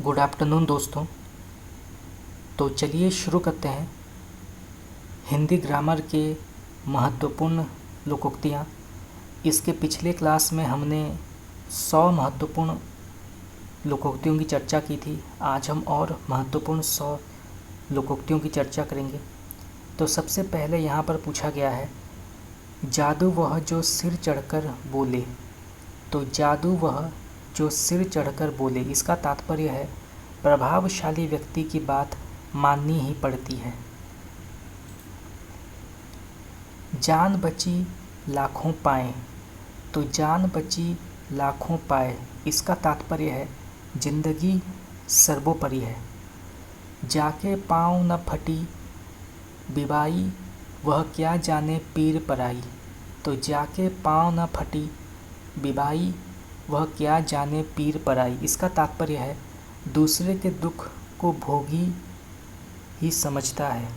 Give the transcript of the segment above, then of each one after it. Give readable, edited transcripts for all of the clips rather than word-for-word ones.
Good afternoon दोस्तों। तो चलिए शुरू करते हैं हिंदी ग्रामर के महत्वपूर्ण लोकोक्तियाँ। इसके पिछले क्लास में हमने 100 महत्वपूर्ण लोकोक्तियों की चर्चा की थी। आज हम और महत्वपूर्ण 100 लोकोक्तियों की चर्चा करेंगे। तो सबसे पहले यहाँ पर पूछा गया है, जादू वह जो सिर चढ़कर बोले। तो जादू वह जो सिर चढ़कर बोले, इसका तात्पर्य है प्रभावशाली व्यक्ति की बात माननी ही पड़ती है। जान बची लाखों पाए। तो जान बची लाखों पाए, इसका तात्पर्य है जिंदगी सर्वोपरि है। जाके पाँव न फटी बिबाई, वह क्या जाने पीर पराई। तो जाके पाँव न फटी बिबाई, वह क्या जाने पीर पराई, इसका तात्पर्य है दूसरे के दुख को भोगी ही समझता है।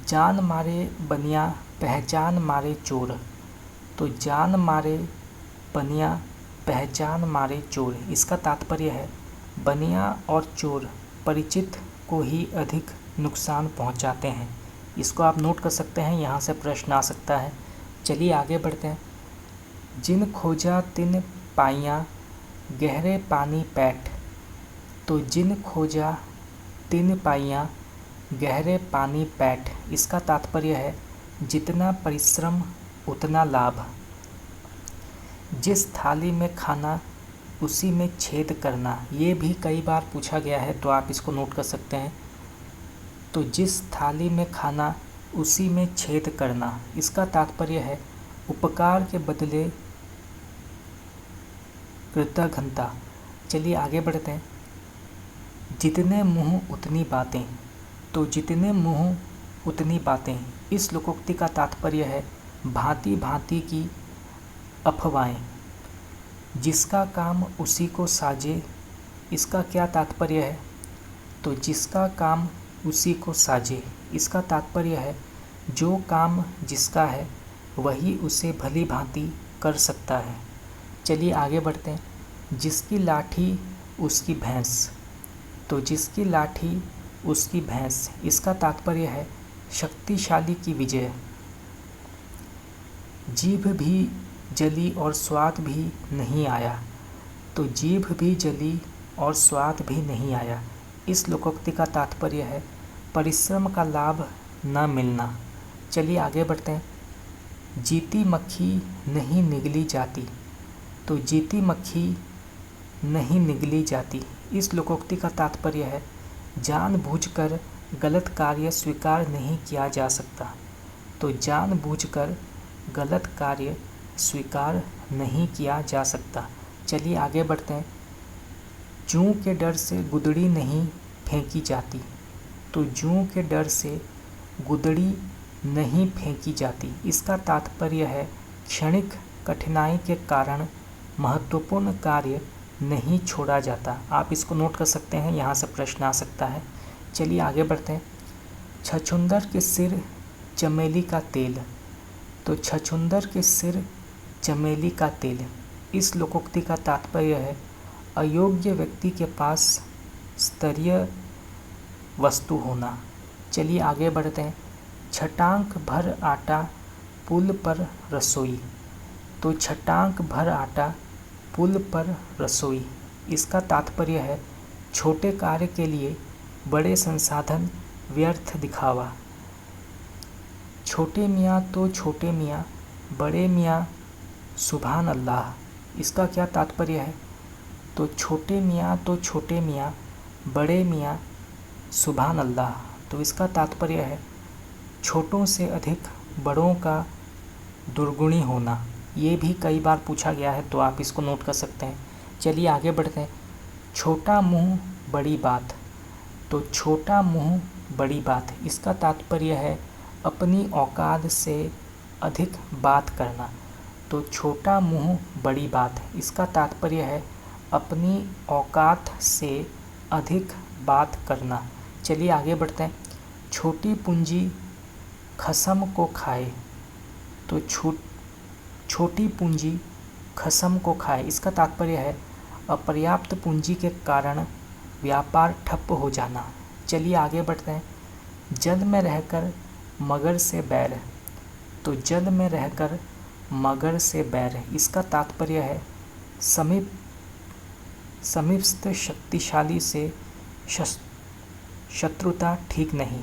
जान मारे बनिया पहचान मारे चोर। तो जान मारे बनिया पहचान मारे चोर, इसका तात्पर्य है बनिया और चोर परिचित को ही अधिक नुकसान पहुंचाते हैं। इसको आप नोट कर सकते हैं, यहाँ से प्रश्न आ सकता है। चलिए आगे बढ़ते हैं। जिन खोजा तिन पाइयाँ गहरे पानी पैठ। तो जिन खोजा तिन पाइयाँ गहरे पानी पैठ, इसका तात्पर्य है जितना परिश्रम उतना लाभ। जिस थाली में खाना उसी में छेद करना, ये भी कई बार पूछा गया है, तो आप इसको नोट कर सकते हैं। तो जिस थाली में खाना उसी में छेद करना, इसका तात्पर्य है उपकार के बदले कृतघ्नता। चलिए आगे बढ़ते हैं। जितने मुँह उतनी बातें। तो जितने मुँह उतनी बातें, इस लोकोक्ति का तात्पर्य है भांति भांति की अफवाहें। जिसका काम उसी को साजे, इसका क्या तात्पर्य है? तो जिसका काम उसी को साजे, इसका तात्पर्य है जो काम जिसका है वही उसे भली भांति कर सकता है। चलिए आगे बढ़ते हैं। जिसकी लाठी उसकी भैंस। तो जिसकी लाठी उसकी भैंस, इसका तात्पर्य है शक्तिशाली की विजय। जीभ भी जली और स्वाद भी नहीं आया। तो जीभ भी जली और स्वाद भी नहीं आया, इस लोकोक्ति का तात्पर्य है परिश्रम का लाभ न मिलना। चलिए आगे बढ़ते हैं। जीती मक्खी नहीं निगली जाती। तो जीती मक्खी नहीं निगली जाती, इस लोकोक्ति का तात्पर्य है जानबूझकर गलत कार्य स्वीकार नहीं किया जा सकता। तो जानबूझकर गलत कार्य स्वीकार नहीं किया जा सकता। चलिए आगे बढ़ते हैं। जूं के डर से गुदड़ी नहीं फेंकी जाती। तो जूं के डर से गुदड़ी नहीं फेंकी जाती, इसका तात्पर्य है क्षणिक कठिनाई के कारण महत्वपूर्ण कार्य नहीं छोड़ा जाता। आप इसको नोट कर सकते हैं, यहाँ से प्रश्न आ सकता है। चलिए आगे बढ़ते हैं। छछूंदर के सिर चमेली का तेल। तो छछूंदर के सिर चमेली का तेल, इस लोकोक्ति का तात्पर्य है अयोग्य व्यक्ति के पास स्तरीय वस्तु होना। चलिए आगे बढ़ते हैं। छटांक भर आटा पुल पर रसोई। तो छटांक भर आटा पुल पर रसोई, इसका तात्पर्य है छोटे कार्य के लिए बड़े संसाधन व्यर्थ दिखावा। छोटे मियाँ तो छोटे मियाँ, बड़े मियाँ सुभान अल्लाह, इसका क्या तात्पर्य है? तो छोटे मियाँ तो छोटे मियाँ, बड़े मियाँ सुभान अल्लाह, तो इसका तात्पर्य है छोटों से अधिक बड़ों का दुर्गुणी होना। ये भी कई बार पूछा गया है, तो आप इसको नोट कर सकते हैं। चलिए आगे बढ़ते हैं। छोटा मुंह बड़ी बात। तो छोटा मुंह बड़ी बात, इसका तात्पर्य है अपनी औकात से अधिक बात करना। तो छोटा मुंह बड़ी बात, इसका तात्पर्य है अपनी औकात से अधिक बात करना। चलिए आगे बढ़ते हैं। छोटी पूंजी खसम को खाए। तो छोटी पूंजी खसम को खाए, इसका तात्पर्य है अपर्याप्त पूंजी के कारण व्यापार ठप हो जाना। चलिए आगे बढ़ते हैं। जल में रहकर मगर से बैर, तो जल में रहकर मगर से बैर, इसका तात्पर्य है समीपस्थ शक्तिशाली से शत्रुता ठीक नहीं।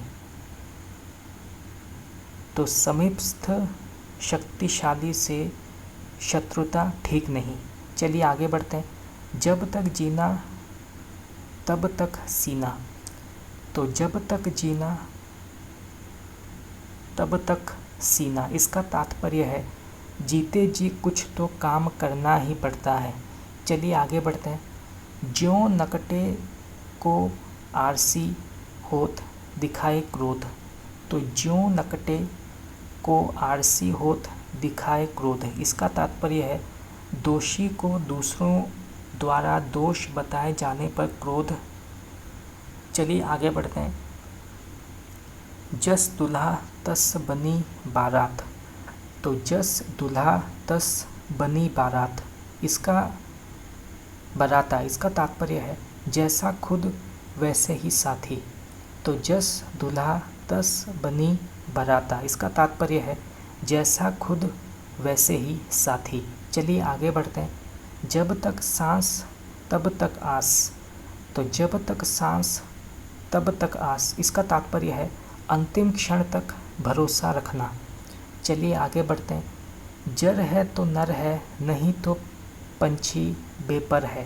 तो समीपस्थ शक्तिशाली से शत्रुता ठीक नहीं। चलिए आगे बढ़ते हैं। जब तक जीना तब तक सीना, तो जब तक जीना तब तक सीना, इसका तात्पर्य है जीते जी कुछ तो काम करना ही पड़ता है। चलिए आगे बढ़ते हैं। ज्यों नकटे को आरसी होत दिखाए क्रोध, तो ज्यों नकटे को आरसी होत दिखाए क्रोध, इसका तात्पर्य है दोषी को दूसरों द्वारा दोष बताए जाने पर क्रोध। चलिए आगे बढ़ते हैं। जस दुल्हा तस बनी बारात, तो जस दुल्हा तस बनी बारात, इसका बराता, इसका तात्पर्य है जैसा खुद वैसे ही साथी। तो जस दुल्हा तस बनी बराता, इसका तात्पर्य है जैसा खुद वैसे ही साथी। चलिए आगे बढ़ते हैं। जब तक सांस तब तक आस, तो जब तक सांस तब तक आस, इसका तात्पर्य है अंतिम क्षण तक भरोसा रखना। चलिए आगे बढ़ते हैं। जर है तो नर है, नहीं तो पंछी बेपर है,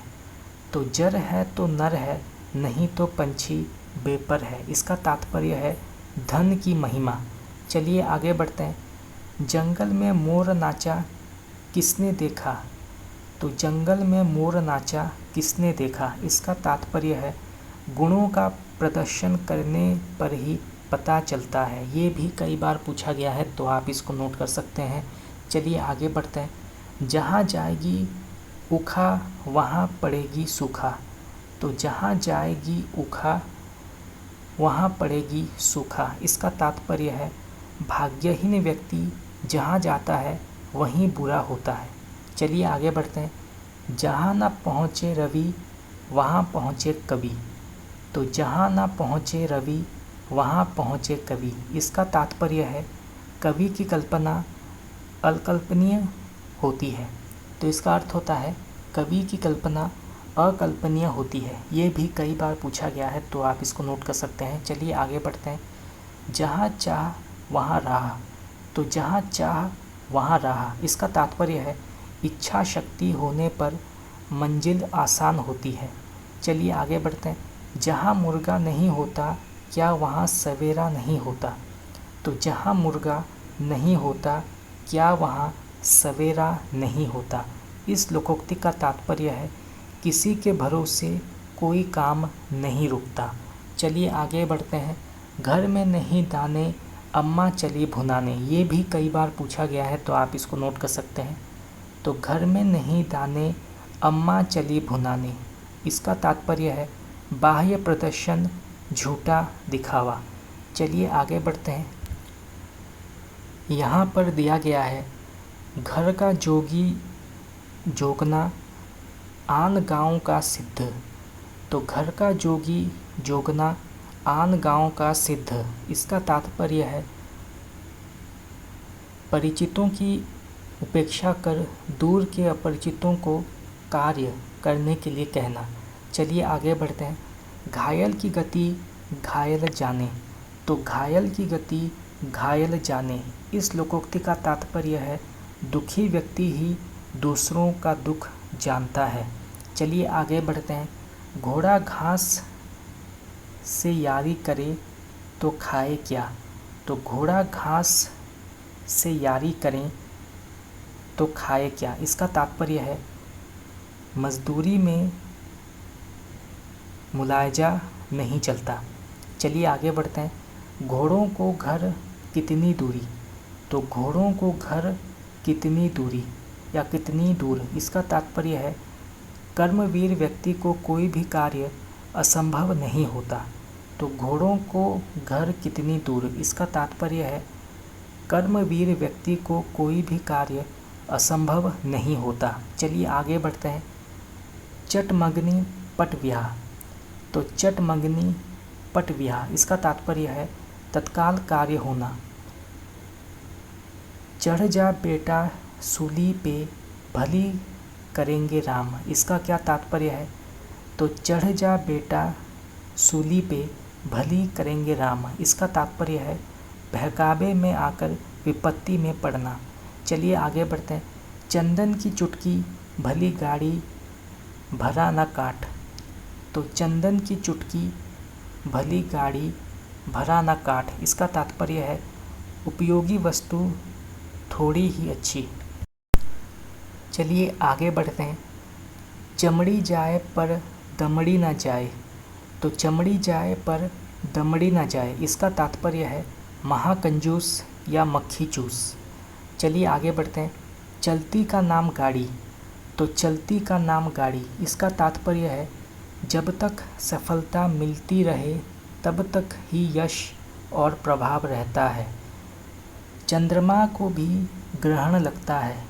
तो जर है तो नर है, नहीं तो पंछी बेपर है, इसका तात्पर्य है धन की महिमा। चलिए आगे बढ़ते हैं। जंगल में मोर नाचा किसने देखा, तो जंगल में मोर नाचा किसने देखा, इसका तात्पर्य है गुणों का प्रदर्शन करने पर ही पता चलता है। ये भी कई बार पूछा गया है, तो आप इसको नोट कर सकते हैं। चलिए आगे बढ़ते हैं। जहाँ जाएगी उखा वहाँ पड़ेगी सूखा, तो जहाँ जाएगी उखा वहाँ पड़ेगी सूखा, इसका तात्पर्य है भाग्यहीन व्यक्ति जहाँ जाता है वहीं बुरा होता है। चलिए आगे बढ़ते हैं। जहाँ ना पहुँचे रवि वहाँ पहुँचे कवि, तो जहाँ ना पहुँचे रवि वहाँ पहुँचे कवि, इसका तात्पर्य है कवि की कल्पना अकल्पनीय होती है। तो इसका अर्थ होता है कवि की कल्पना अकल्पनीय होती है। ये भी कई बार पूछा गया है, तो आप इसको नोट कर सकते हैं। चलिए आगे बढ़ते हैं। जहाँ चाह वहाँ राह, तो जहाँ चाह वहाँ राह, इसका तात्पर्य है इच्छा शक्ति होने पर मंजिल आसान होती है। चलिए आगे बढ़ते हैं। जहाँ मुर्गा नहीं होता क्या वहाँ सवेरा नहीं होता, तो जहाँ मुर्गा नहीं होता क्या वहाँ सवेरा नहीं होता। इस लोकोक्ति का तात्पर्य है किसी के भरोसे कोई काम नहीं रुकता। चलिए आगे बढ़ते हैं। घर में नहीं दाने अम्मा चली भुनाने, ये भी कई बार पूछा गया है, तो आप इसको नोट कर सकते हैं। तो घर में नहीं दाने अम्मा चली भुनाने, इसका तात्पर्य है बाह्य प्रदर्शन झूठा दिखावा। चलिए आगे बढ़ते हैं। यहाँ पर दिया गया है घर का जोगी जोगना आन गाँव का सिद्ध, तो घर का जोगी जोगना आन गाँव का सिद्ध, इसका तात्पर्य है परिचितों की उपेक्षा कर दूर के अपरिचितों को कार्य करने के लिए कहना। चलिए आगे बढ़ते हैं। घायल की गति घायल जाने, तो घायल की गति घायल जाने, इस लोकोक्ति का तात्पर्य है दुखी व्यक्ति ही दूसरों का दुख जानता है। चलिए आगे बढ़ते हैं। घोड़ा घास से यारी करे तो खाए क्या, तो घोड़ा घास से यारी करें तो खाए क्या, इसका तात्पर्य है मजदूरी में मुलायजा नहीं चलता। चलिए आगे बढ़ते हैं। घोड़ों को घर कितनी दूरी, तो घोड़ों को घर कितनी दूरी या कितनी दूर, इसका तात्पर्य है कर्मवीर व्यक्ति को कोई भी कार्य असंभव नहीं होता। तो घोड़ों को घर कितनी दूर, इसका तात्पर्य है कर्मवीर व्यक्ति को कोई भी कार्य असंभव नहीं होता। चलिए आगे बढ़ते हैं। चटमंगनी पट विहा। तो चटमंगनी पट विहा इसका तात्पर्य है तत्काल कार्य होना। चढ़ जा बेटा सूली पे भली करेंगे राम, इसका क्या तात्पर्य है? तो चढ़ जा बेटा सूली पे भली करेंगे राम, इसका तात्पर्य है बहकावे में आकर विपत्ति में पड़ना। चलिए आगे बढ़ते हैं। चंदन की चुटकी भली गाड़ी भरा न काट। तो चंदन की चुटकी भली गाड़ी भरा न काट, इसका तात्पर्य है उपयोगी वस्तु थोड़ी ही अच्छी। चलिए आगे बढ़ते हैं। चमड़ी जाए पर दमड़ी न जाए। तो चमड़ी जाए पर दमड़ी न जाए, इसका तात्पर्य है महाकंजूस या मक्खी चूस। चलिए आगे बढ़ते हैं। चलती का नाम गाड़ी। तो चलती का नाम गाड़ी, इसका तात्पर्य है जब तक सफलता मिलती रहे तब तक ही यश और प्रभाव रहता है। चंद्रमा को भी ग्रहण लगता है।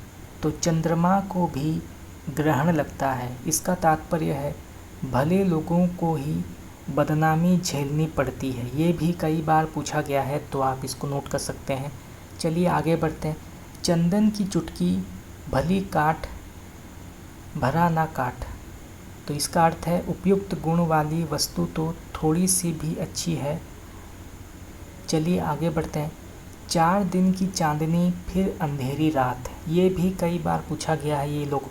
तो चंद्रमा को भी ग्रहण लगता है, इसका तात्पर्य है भले लोगों को ही बदनामी झेलनी पड़ती है। ये भी कई बार पूछा गया है, तो आप इसको नोट कर सकते हैं। चलिए आगे बढ़ते हैं। चंदन की चुटकी भली काट भरा ना काट। तो इसका अर्थ है उपयुक्त गुण वाली वस्तु तो थोड़ी सी भी अच्छी है। चलिए आगे बढ़ते हैं। 4 दिन की चांदनी फिर अंधेरी रात, ये भी कई बार पूछा गया है ये लोग,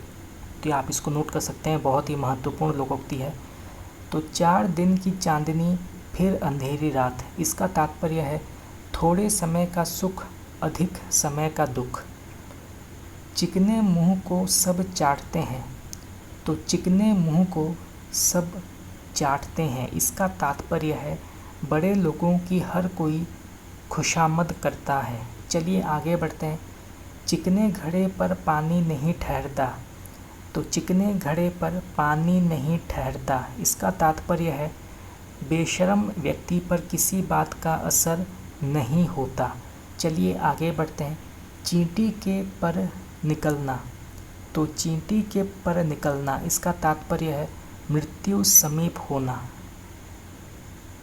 तो आप इसको नोट कर सकते हैं, बहुत ही महत्वपूर्ण लोकोक्ति है। तो 4 दिन की चांदनी फिर अंधेरी रात, इसका तात्पर्य है थोड़े समय का सुख अधिक समय का दुख। चिकने मुंह को सब चाटते हैं। तो चिकने मुंह को सब चाटते हैं, इसका तात्पर्य है बड़े लोगों की हर कोई खुशामद करता है। चलिए आगे बढ़ते हैं। चिकने घड़े पर पानी नहीं ठहरता। तो चिकने घड़े पर पानी नहीं ठहरता, इसका तात्पर्य है बेशर्म व्यक्ति पर किसी बात का असर नहीं होता। चलिए आगे बढ़ते हैं। चींटी के पर निकलना। तो चींटी के पर निकलना, इसका तात्पर्य है मृत्यु समीप होना।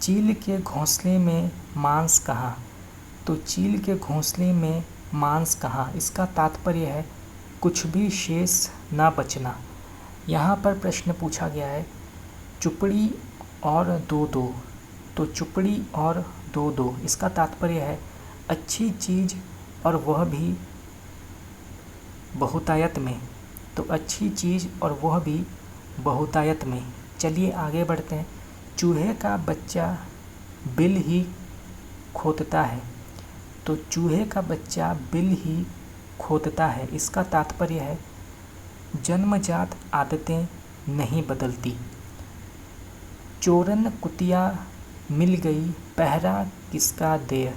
चील के घोंसले में मांस कहाँ। तो चील के घोंसले में मांस कहाँ, इसका तात्पर्य है कुछ भी शेष ना बचना। यहाँ पर प्रश्न पूछा गया है चुपड़ी और दो दो। तो चुपड़ी और दो दो, इसका तात्पर्य है अच्छी चीज़ और वह भी बहुतायत में। तो अच्छी चीज़ और वह भी बहुतायत में। चलिए आगे बढ़ते हैं। चूहे का बच्चा बिल ही खोदता है। तो चूहे का बच्चा बिल ही खोदता है, इसका तात्पर्य है जन्मजात आदतें नहीं बदलती। चोरन कुतिया मिल गई पहरा किसका देह।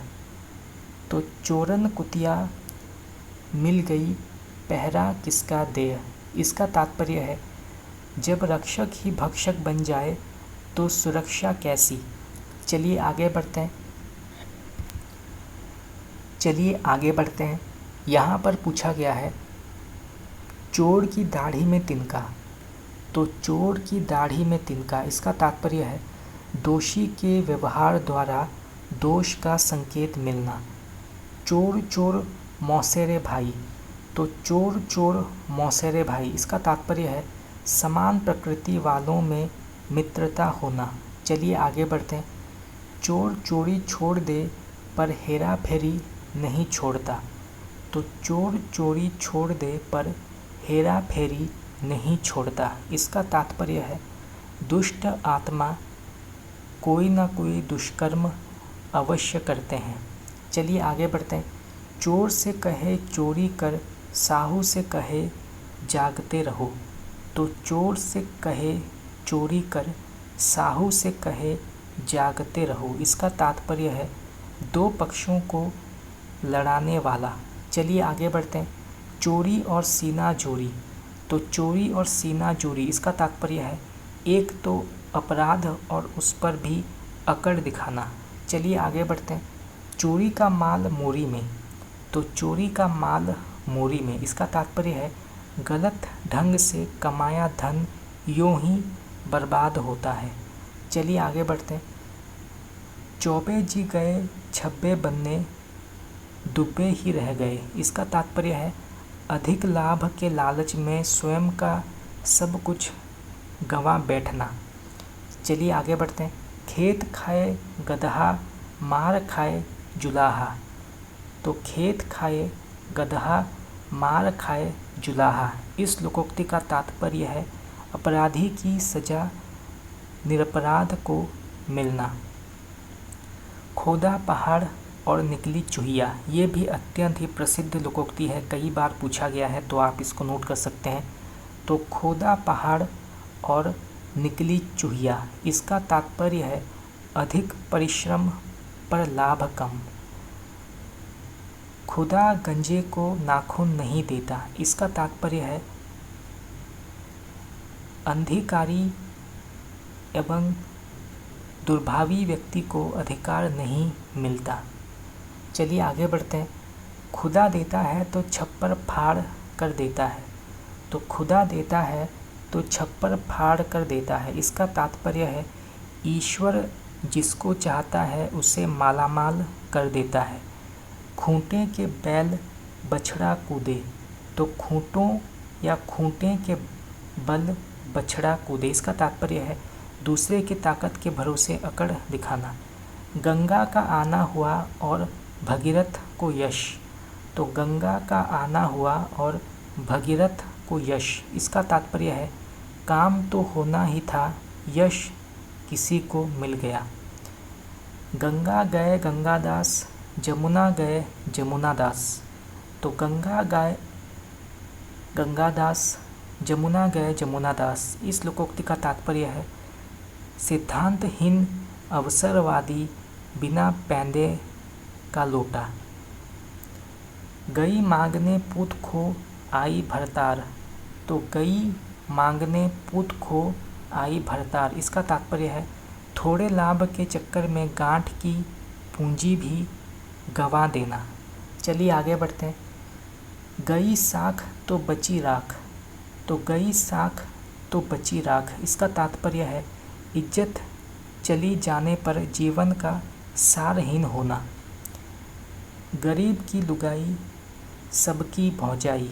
तो चोरन कुतिया मिल गई पहरा किसका देह, इसका तात्पर्य है जब रक्षक ही भक्षक बन जाए तो सुरक्षा कैसी। चलिए आगे बढ़ते हैं। यहाँ पर पूछा गया है चोर की दाढ़ी में तिनका। तो चोर की दाढ़ी में तिनका, इसका तात्पर्य है दोषी के व्यवहार द्वारा दोष का संकेत मिलना। चोर चोर मौसेरे भाई। तो चोर चोर मौसेरे भाई, इसका तात्पर्य है समान प्रकृति वालों में मित्रता होना। चलिए आगे बढ़ते हैं। चोर चोरी छोड़ दे पर हेरा फेरी नहीं छोड़ता। तो चोर चोरी छोड़ दे पर हेरा फेरी नहीं छोड़ता, इसका तात्पर्य है दुष्ट आत्मा कोई ना कोई दुष्कर्म अवश्य करते हैं। चलिए आगे बढ़ते हैं। चोर से कहे चोरी कर, साहू से कहे जागते रहो। तो चोर से कहे चोरी कर, साहू से कहे जागते रहो, इसका तात्पर्य है दो पक्षों को लड़ाने वाला। चलिए आगे बढ़ते हैं। चोरी और सीना जोरी। तो चोरी और सीना जोरी, इसका तात्पर्य है एक तो अपराध और उस पर भी अकड़ दिखाना। चलिए आगे बढ़ते हैं। चोरी का माल मोरी में। तो चोरी का माल मोरी में, इसका तात्पर्य है गलत ढंग से कमाया धन यूं ही बर्बाद होता है। चलिए आगे बढ़ते हैं। चौबे जी गए छब्बे बनने, दुबे ही रह गए। इसका तात्पर्य है अधिक लाभ के लालच में स्वयं का सब कुछ गंवा बैठना। चलिए आगे बढ़ते हैं। खेत खाए गदहा, मार खाए जुलाहा। तो खेत खाए गदहा, मार खाए जुलाहा। इस लोकोक्ति का तात्पर्य है अपराधी की सजा निरपराध को मिलना। खोदा पहाड़ और निकली चूहिया, ये भी अत्यंत ही प्रसिद्ध लोकोक्ति है, कई बार पूछा गया है, तो आप इसको नोट कर सकते हैं। तो खोदा पहाड़ और निकली चूहिया, इसका तात्पर्य है अधिक परिश्रम पर लाभ कम। खुदा गंजे को नाखून नहीं देता, इसका तात्पर्य है अंधिकारी एवं दुर्भावी व्यक्ति को अधिकार नहीं मिलता। चलिए आगे बढ़ते हैं। खुदा देता है तो छप्पर फाड़ कर देता है। तो खुदा देता है तो छप्पर फाड़ कर देता है, इसका तात्पर्य है ईश्वर जिसको चाहता है उसे मालामाल कर देता है। खूंटे के बैल बछड़ा कूदे, तो खूंटों या खूंटे के बल बछड़ा कूदे, इसका तात्पर्य है दूसरे की ताकत के भरोसे अकड़ दिखाना। गंगा का आना हुआ और भगीरथ को यश, तो गंगा का आना हुआ और भगीरथ को यश, इसका तात्पर्य है काम तो होना ही था, यश किसी को मिल गया। गंगा गए गंगादास, जमुना गए जमुनादास। तो गंगा गए गंगादास, जमुना गए जमुनादास। इस लोकोक्ति का तात्पर्य है सिद्धांतहीन अवसरवादी बिना पैंदे का लोटा। गई मांगने पूत खो आई भरतार। तो गई मांगने पूत खो आई भरतार, इसका तात्पर्य है थोड़े लाभ के चक्कर में गांठ की पूंजी भी गंवा देना। चलिए आगे बढ़ते हैं। गई साख तो बची राख। तो गई साख तो बची राख, इसका तात्पर्य है इज्जत चली जाने पर जीवन का सारहीन होना। गरीब की लुगाई सबकी भौजाई।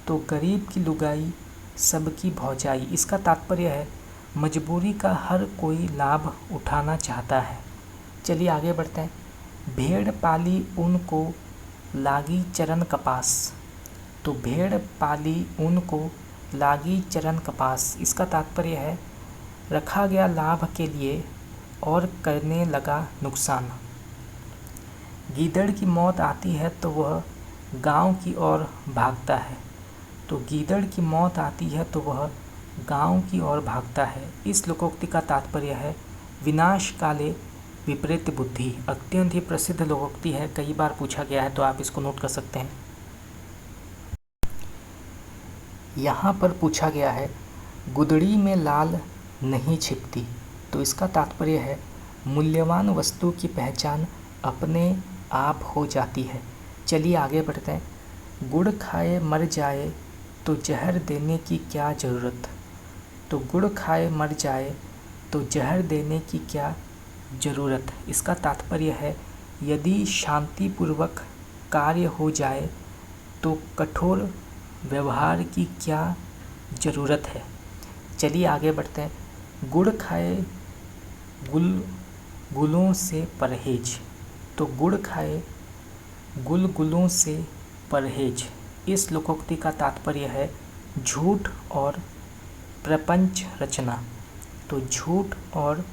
तो गरीब की लुगाई सबकी भौजाई, इसका तात्पर्य है मजबूरी का हर कोई लाभ उठाना चाहता है। चलिए आगे बढ़ते हैं। भेड़ पाली ऊन को लागी चरण कपास। तो भेड़ पाली ऊन को लागी चरण कपास, इसका तात्पर्य है रखा गया लाभ के लिए और करने लगा नुकसान। गीदड़ की मौत आती है तो वह गांव की ओर भागता है। तो गीदड़ की मौत आती है तो वह गांव की ओर भागता है। इस लोकोक्ति का तात्पर्य है विनाश काले विपरीत बुद्धि। अत्यंत ही प्रसिद्ध लोकोक्ति है, कई बार पूछा गया है, तो आप इसको नोट कर सकते हैं। यहाँ पर पूछा गया है गुदड़ी में लाल नहीं छिपती। तो इसका तात्पर्य है मूल्यवान वस्तु की पहचान अपने आप हो जाती है। चलिए आगे बढ़ते हैं। गुड़ खाए मर जाए तो जहर देने की क्या ज़रूरत। तो गुड़ खाए मर जाए तो जहर देने की क्या ज़रूरत, इसका तात्पर्य है यदि शांतिपूर्वक कार्य हो जाए तो कठोर व्यवहार की क्या ज़रूरत है। चलिए आगे बढ़ते हैं। गुड़ खाए गुलगुलों से परहेज। तो गुड़ खाए गुलगुलों से परहेज, इस लोकोक्ति का तात्पर्य है झूठ और प्रपंच रचना। तो झूठ और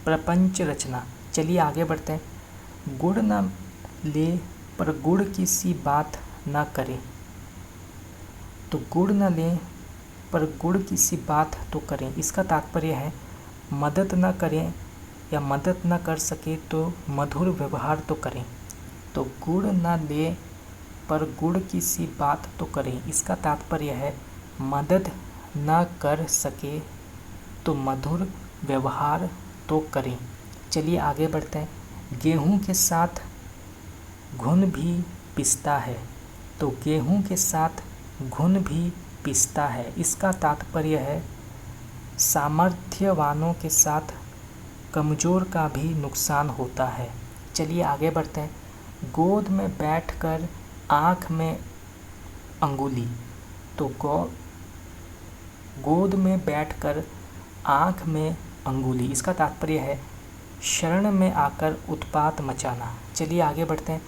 प्रपंच रचना। चलिए आगे बढ़ते हैं। गुड़ न ले पर गुड़ की सी बात न करे। तो गुड़ न ले पर गुड़ की सी बात तो करें, इसका तात्पर्य है मदद न करें या मदद न कर सके तो मधुर व्यवहार तो करें। तो गुड़ न ले पर गुड़ की सी बात तो करें, इसका तात्पर्य है मदद न कर सके तो मधुर व्यवहार तो करें। चलिए आगे बढ़ते हैं। गेहूं के साथ घुन भी पिसता है। तो गेहूं के साथ घुन भी पिसता है। इसका तात्पर्य है सामर्थ्यवानों के साथ कमज़ोर का भी नुकसान होता है। चलिए आगे बढ़ते हैं। गोद में बैठकर आँख में अंगुली। तो गोद में बैठकर आँख में अंगुली, इसका तात्पर्य है शरण में आकर उत्पात मचाना। चलिए आगे बढ़ते हैं।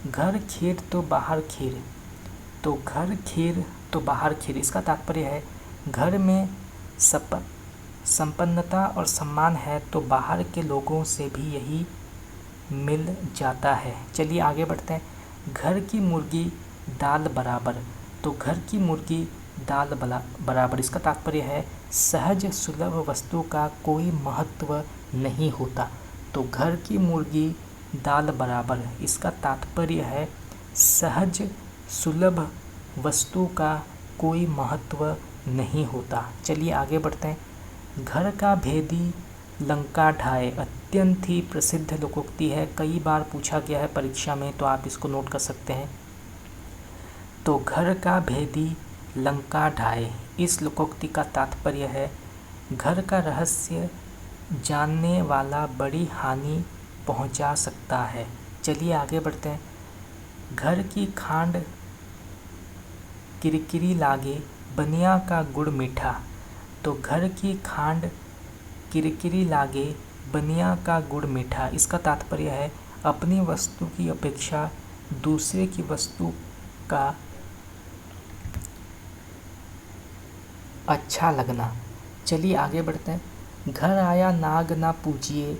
घर खीर तो बाहर खीर। तो घर खीर तो बाहर खीर, इसका तात्पर्य है घर में संपन्नता और सम्मान है तो बाहर के लोगों से भी यही मिल जाता है। चलिए आगे बढ़ते हैं। घर की मुर्गी दाल बराबर। तो घर की मुर्गी दाल बराबर, इसका तात्पर्य है सहज सुलभ वस्तु का कोई महत्व नहीं होता। तो घर की मुर्गी दाल बराबर, इसका तात्पर्य है सहज सुलभ वस्तु का कोई महत्व नहीं होता। चलिए आगे बढ़ते हैं। घर का भेदी लंका ढाए अत्यंत ही प्रसिद्ध लोकोक्ति है, कई बार पूछा गया है परीक्षा में, तो आप इसको नोट कर सकते हैं। तो घर का भेदी लंका ढाए, इस लोकोक्ति का तात्पर्य है घर का रहस्य जानने वाला बड़ी हानि पहुंचा सकता है। चलिए आगे बढ़ते हैं। घर की खांड किरकिरी लागे बनिया का गुड़ मीठा। तो घर की खांड किरकिरी लागे बनिया का गुड़ मीठा, इसका तात्पर्य है अपनी वस्तु की अपेक्षा दूसरे की वस्तु का अच्छा लगना। चलिए आगे बढ़ते हैं। घर आया नाग ना पूजिए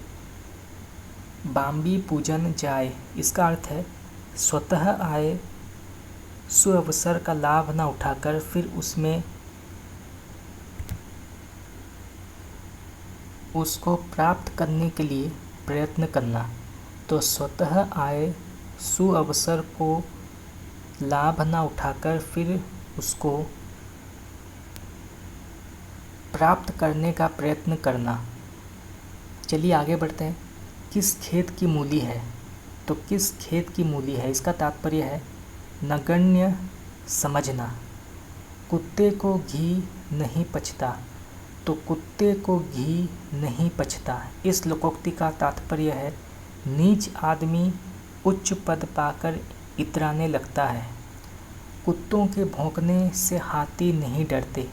बाम्बी पूजन जाए, इसका अर्थ है स्वतः आए सुअवसर का लाभ न उठाकर फिर उसमें उसको प्राप्त करने के लिए प्रयत्न करना। तो स्वतः आए सुअवसर को लाभ न उठाकर फिर उसको प्राप्त करने का प्रयत्न करना। चलिए आगे बढ़ते हैं। किस खेत की मूली है। तो किस खेत की मूली है, इसका तात्पर्य है नगण्य समझना। कुत्ते को घी नहीं पचता। तो कुत्ते को घी नहीं पचता, इस लोकोक्ति का तात्पर्य है नीच आदमी उच्च पद पाकर इतराने लगता है। कुत्तों के भौंकने से हाथी नहीं डरते।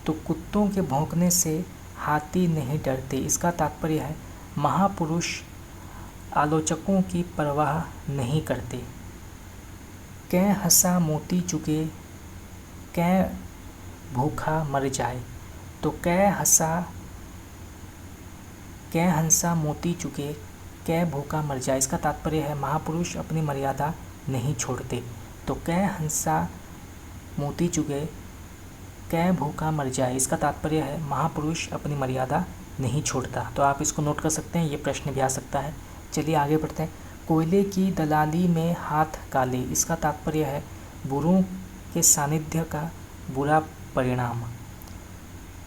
तो कुत्तों के भौंकने से हाथी नहीं डरते, इसका तात्पर्य है महापुरुष आलोचकों की परवाह नहीं करते। कै हंसा मोती चुके कै भूखा मर जाए। तो कै हंसा मोती चुके कै भूखा मर जाए, इसका तात्पर्य है महापुरुष अपनी मर्यादा नहीं छोड़ते। तो कै हंसा मोती चुके कै भूखा मर जाए, इसका तात्पर्य है महापुरुष अपनी मर्यादा नहीं छोड़ता। तो आप इसको नोट कर सकते हैं, ये प्रश्न भी आ सकता है। चलिए आगे बढ़ते हैं। कोयले की दलाली में हाथ काले, इसका तात्पर्य है बुरों के सानिध्य का बुरा परिणाम।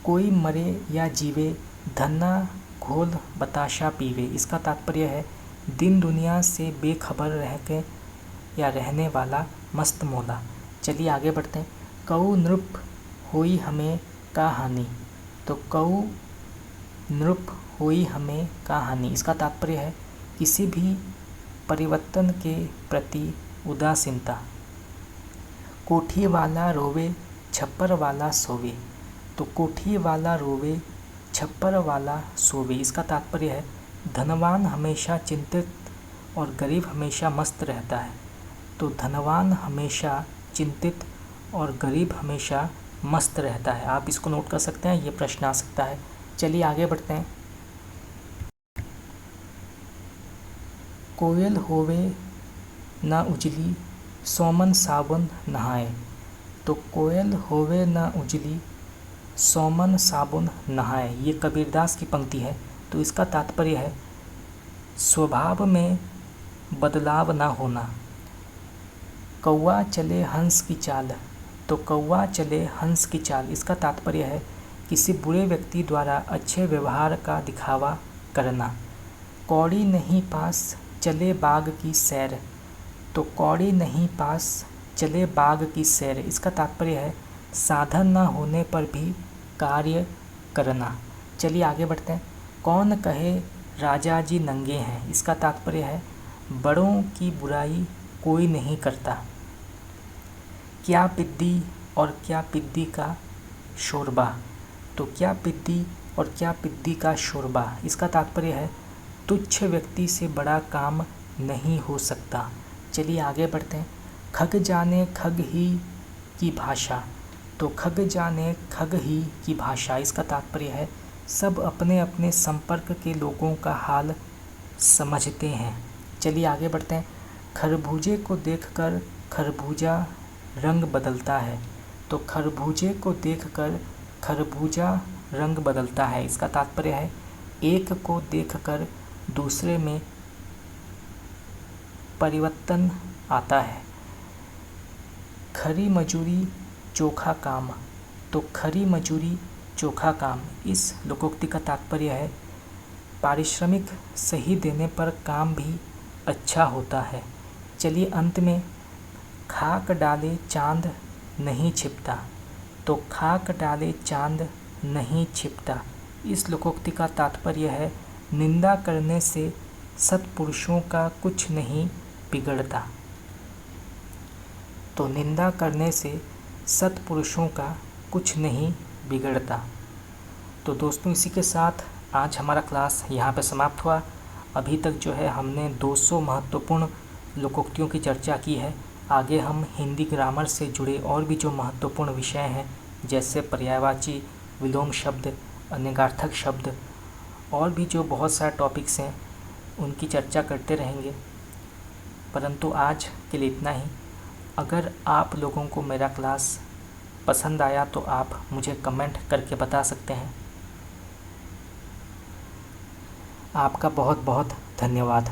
कोई मरे या जीवे धन्ना घोल बताशा पीवे, इसका तात्पर्य है दिन दुनिया से बेखबर रह के या रहने वाला मस्त मौला। चलिए आगे बढ़ते हैं। कऊ नृप होई हमें का हानि। तो कऊ नृप होई हमें का हानि, इसका तात्पर्य है किसी भी परिवर्तन के प्रति उदासीनता। कोठी वाला रोवे छप्पर वाला सोवे। तो कोठी वाला रोवे छप्पर वाला सोवे, इसका तात्पर्य है धनवान हमेशा चिंतित और गरीब हमेशा मस्त रहता है। तो धनवान हमेशा चिंतित और गरीब हमेशा मस्त रहता है। आप इसको नोट कर सकते हैं, ये प्रश्न आ सकता है। चलिए आगे बढ़ते हैं। कोयल होवे न उजली सोमन साबुन नहाए। तो कोयल होवे न उजली सोमन साबुन नहाए, ये कबीरदास की पंक्ति है। तो इसका तात्पर्य है स्वभाव में बदलाव ना होना। कौवा चले हंस की चाल। तो कौवा चले हंस की चाल, इसका तात्पर्य है किसी बुरे व्यक्ति द्वारा अच्छे व्यवहार का दिखावा करना। कौड़ी नहीं पास चले बाग की सैर। तो कौड़ी नहीं पास चले बाग की सैर, इसका तात्पर्य है साधन न होने पर भी कार्य करना। चलिए आगे बढ़ते हैं। कौन कहे राजा जी नंगे हैं, इसका तात्पर्य है बड़ों की बुराई कोई नहीं करता। क्या पिद्दी और क्या पिद्दी का शोरबा, तो क्या पिद्दी और क्या पिद्दी का शोरबा, इसका तात्पर्य है तुच्छ व्यक्ति से बड़ा काम नहीं हो सकता। चलिए आगे बढ़ते हैं। खग जाने खग ही की भाषा, तो खग जाने खग ही की भाषा, इसका तात्पर्य है सब अपने अपने संपर्क के लोगों का हाल समझते हैं। चलिए आगे बढ़ते हैं। खरबूजे को देखकर खरबूजा रंग बदलता है, तो खरबूजे को देखकर खरबूजा रंग बदलता है, इसका तात्पर्य है एक को देखकर दूसरे में परिवर्तन आता है। खरी मजूरी चोखा काम, तो खरी मजूरी चोखा काम, इस लोकोक्ति का तात्पर्य है पारिश्रमिक सही देने पर काम भी अच्छा होता है। चलिए अंत में, खाक डाले चांद नहीं छिपता, तो खाक डाले चांद नहीं छिपता, इस लोकोक्ति का तात्पर्य है निंदा करने से सत्पुरुषों का कुछ नहीं बिगड़ता। तो निंदा करने से सत्पुरुषों का कुछ नहीं बिगड़ता। तो दोस्तों इसी के साथ आज हमारा क्लास यहाँ पर समाप्त हुआ। अभी तक जो है हमने 200 महत्वपूर्ण लोकोक्तियों की चर्चा की है। आगे हम हिंदी ग्रामर से जुड़े और भी जो महत्वपूर्ण विषय हैं जैसे पर्यायवाची, विलोम शब्द, अन्यगार्थक शब्द और भी जो बहुत सारे टॉपिक्स हैं उनकी चर्चा करते रहेंगे। परंतु आज के लिए इतना ही। अगर आप लोगों को मेरा क्लास पसंद आया तो आप मुझे कमेंट करके बता सकते हैं। आपका बहुत बहुत धन्यवाद।